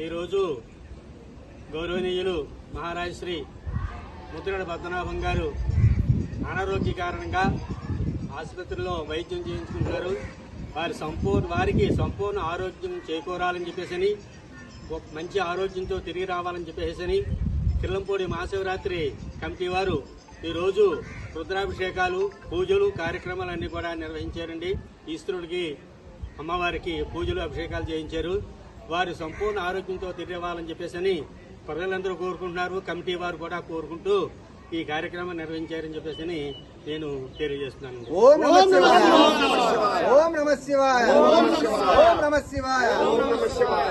ఈరోజు గౌరవనీయులు మహారాజ్ శ్రీ ముద్రగడ పద్మనాభం గారు అనారోగ్య కారణంగా ఆసుపత్రిలో వైద్యం చేయించుకుంటారు. వారికి సంపూర్ణ ఆరోగ్యం చేకూరాలని చెప్పేసి, మంచి ఆరోగ్యంతో తిరిగి రావాలని చెప్పేసి కిర్లంపూడి మహాశివరాత్రి కమిటీ వారు ఈరోజు రుద్రాభిషేకాలు, పూజలు, కార్యక్రమాలన్నీ కూడా నిర్వహించారండి. ఈశ్వరుడికి, అమ్మవారికి పూజలు, అభిషేకాలు చేయించారు. వారు సంపూర్ణ ఆరోగ్యంతో తిరిగి రావాలని చెప్పేసి ప్రజలందరూ కోరుకుంటున్నారు. కమిటీ వారు కూడా కోరుకుంటూ ఈ కార్యక్రమం నిర్వహించారని చెప్పేసి నేను తెలియజేస్తున్నాను. ఓం నమః శివాయ, ఓం నమః శివాయ, ఓం నమః శివాయ, ఓం నమః శివాయ.